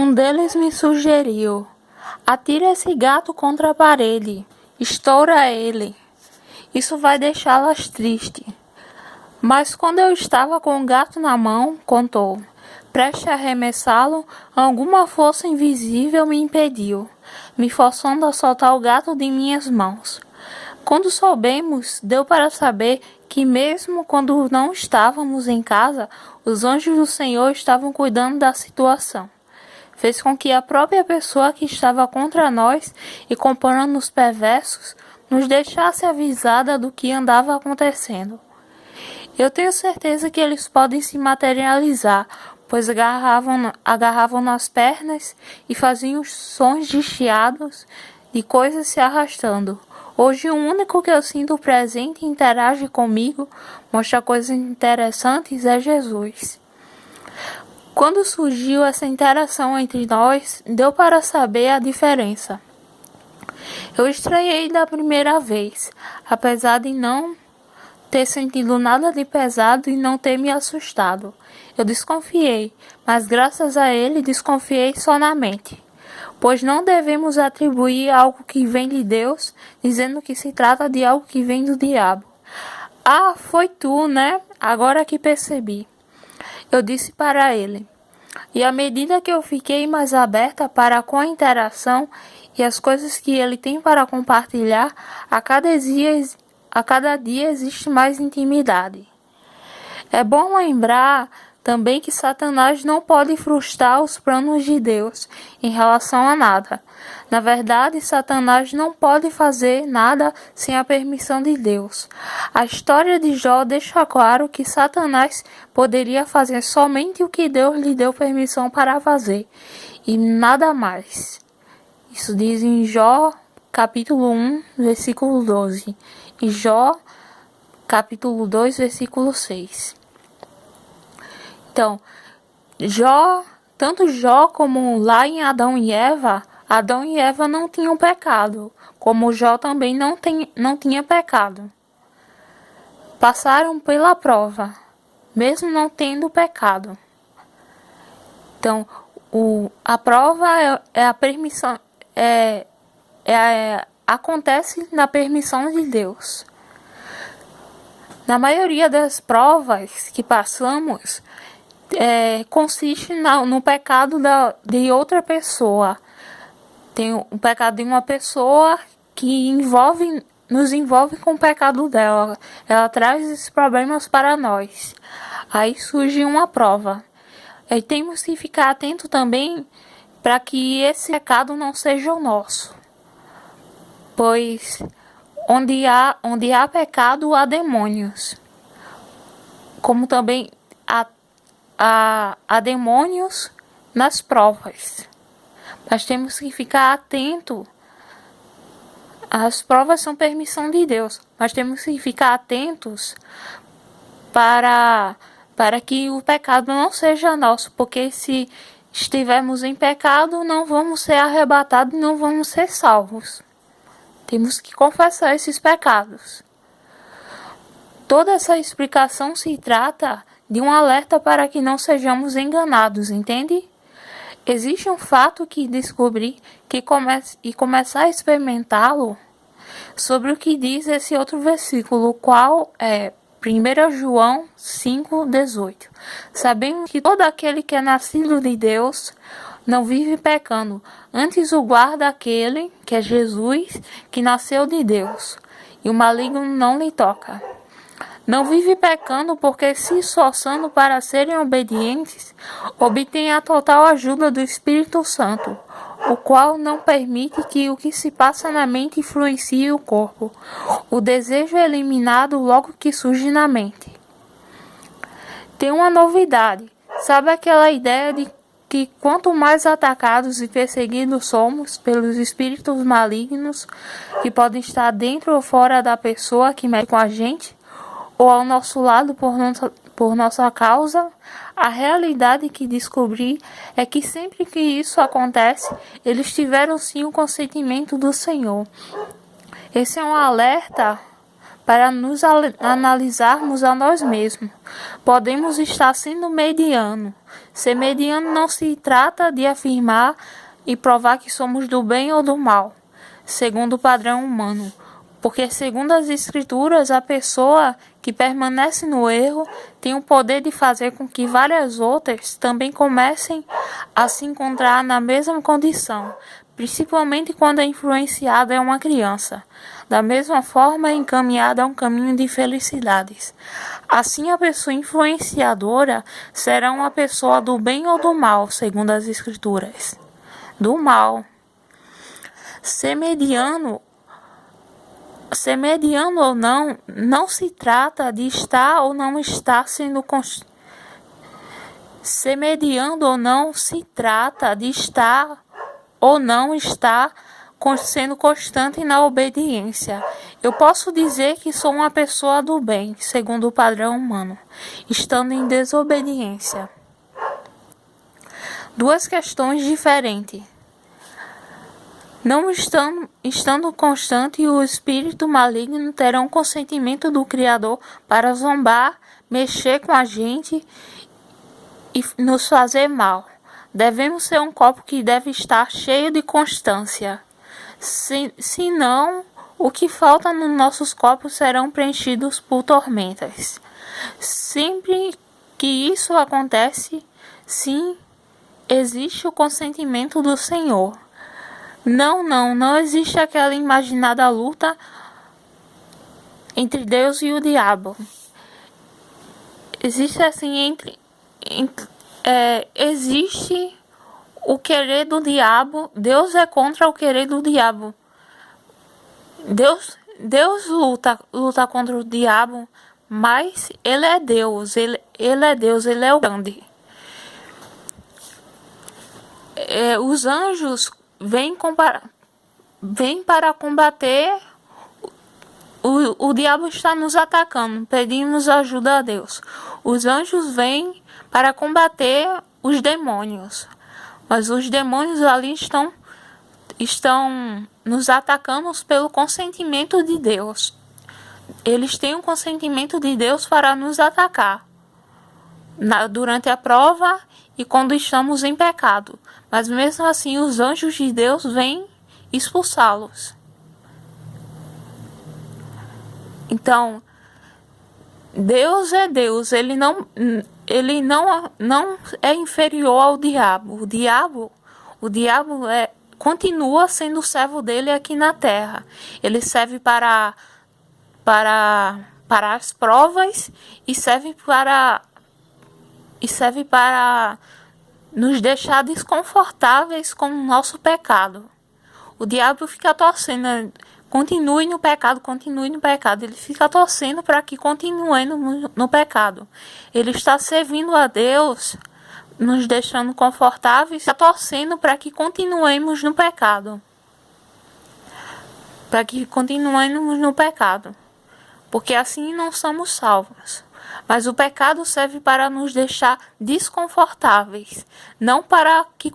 Um deles me sugeriu: atire esse gato contra a parede, estoura ele. Isso vai deixá-las tristes. Mas quando eu estava com o gato na mão, contou, prestes a arremessá-lo, alguma força invisível me impediu, me forçando a soltar o gato de minhas mãos. Quando soubemos, deu para saber que mesmo quando não estávamos em casa, os anjos do Senhor estavam cuidando da situação. Fez com que a própria pessoa que estava contra nós e comparando os perversos nos deixasse avisada do que andava acontecendo. Eu tenho certeza que eles podem se materializar, pois agarravam nas pernas e faziam sons de chiados de coisas se arrastando. Hoje o único que eu sinto presente e interage comigo, mostra coisas interessantes, é Jesus. Quando surgiu essa interação entre nós, deu para saber a diferença. Eu estranhei da primeira vez, apesar de não ter sentido nada de pesado e não ter me assustado. Eu desconfiei, mas graças a ele desconfiei só na mente. Pois não devemos atribuir algo que vem de Deus, dizendo que se trata de algo que vem do diabo. Ah, foi tu, né? Agora que percebi. Eu disse para ele. E à medida que eu fiquei mais aberta para com a interação e as coisas que ele tem para compartilhar, a cada dia existe mais intimidade. É bom lembrar também que Satanás não pode frustrar os planos de Deus em relação a nada. Na verdade, Satanás não pode fazer nada sem a permissão de Deus. A história de Jó deixa claro que Satanás poderia fazer somente o que Deus lhe deu permissão para fazer, e nada mais. Isso diz em Jó, capítulo 1, versículo 12, e Jó, capítulo 2, versículo 6. Então, tanto Jó como lá em Adão e Eva não tinham pecado, como Jó também não tinha pecado. Passaram pela prova, mesmo não tendo pecado. Então, a prova é a permissão, acontece na permissão de Deus. Na maioria das provas que passamos, consiste no pecado de outra pessoa. Tem o pecado de uma pessoa que nos envolve com o pecado dela. Ela traz esses problemas para nós. Aí surge uma prova. E temos que ficar atento também para que esse pecado não seja o nosso. Pois onde há pecado, há demônios. Como também há demônios nas provas. Mas temos que ficar atento. As provas são permissão de Deus, mas temos que ficar atentos para que o pecado não seja nosso, porque se estivermos em pecado, não vamos ser arrebatados e não vamos ser salvos. Temos que confessar esses pecados. Toda essa explicação se trata de um alerta para que não sejamos enganados, entende? Existe um fato que descobri e começar a experimentá-lo sobre o que diz esse outro versículo, qual é 1 João 5,18. Sabemos que todo aquele que é nascido de Deus não vive pecando, antes o guarda aquele, que é Jesus, que nasceu de Deus, e o maligno não lhe toca. Não vive pecando porque, se esforçando para serem obedientes, obtém a total ajuda do Espírito Santo, o qual não permite que o que se passa na mente influencie o corpo. O desejo é eliminado logo que surge na mente. Tem uma novidade. Sabe aquela ideia de que quanto mais atacados e perseguidos somos pelos espíritos malignos que podem estar dentro ou fora da pessoa que mexe com a gente, ou ao nosso lado por nossa causa, a realidade que descobri é que sempre que isso acontece, eles tiveram sim o consentimento do Senhor. Esse é um alerta para nos analisarmos a nós mesmos. Podemos estar sendo mediano. Ser mediano não se trata de afirmar e provar que somos do bem ou do mal, segundo o padrão humano. Porque, segundo as Escrituras, a pessoa que permanece no erro tem o poder de fazer com que várias outras também comecem a se encontrar na mesma condição, principalmente quando a influenciada é uma criança. Da mesma forma, é encaminhada a um caminho de felicidades. Assim, a pessoa influenciadora será uma pessoa do bem ou do mal, segundo as Escrituras. Do mal. Ser mediano ou não, não se trata de estar ou não estar sendo Ser mediano ou não se trata de estar ou não estar sendo constante na obediência. Eu posso dizer que sou uma pessoa do bem, segundo o padrão humano, estando em desobediência. Duas questões diferentes. Não estando constante, o espírito maligno terá um consentimento do Criador para zombar, mexer com a gente e nos fazer mal. Devemos ser um copo que deve estar cheio de constância. Senão, o que falta nos nossos copos serão preenchidos por tormentas. Sempre que isso acontece, sim, existe o consentimento do Senhor. Não existe aquela imaginada luta entre Deus e o diabo. Existe assim existe o querer do diabo. Deus é contra o querer do diabo. Deus luta contra o diabo, mas ele é Deus, ele é Deus, ele é o grande. Os anjos vêm para combater. O diabo está nos atacando, pedimos ajuda a Deus. Os anjos vêm para combater os demônios, mas os demônios ali estão nos atacando pelo consentimento de Deus. Eles têm o consentimento de Deus para nos atacar durante a prova e quando estamos em pecado. Mas mesmo assim, os anjos de Deus vêm expulsá-los. Então, Deus é Deus, ele não é inferior ao diabo. O diabo continua sendo o servo dele aqui na terra. Ele serve para as provas e serve para nos deixar desconfortáveis com o nosso pecado. O diabo fica torcendo, continue no pecado. Ele fica torcendo para que continuemos no pecado. Ele está servindo a Deus, nos deixando confortáveis, está torcendo para que continuemos no pecado. Porque assim não somos salvos. Mas o pecado serve para nos deixar desconfortáveis, não para que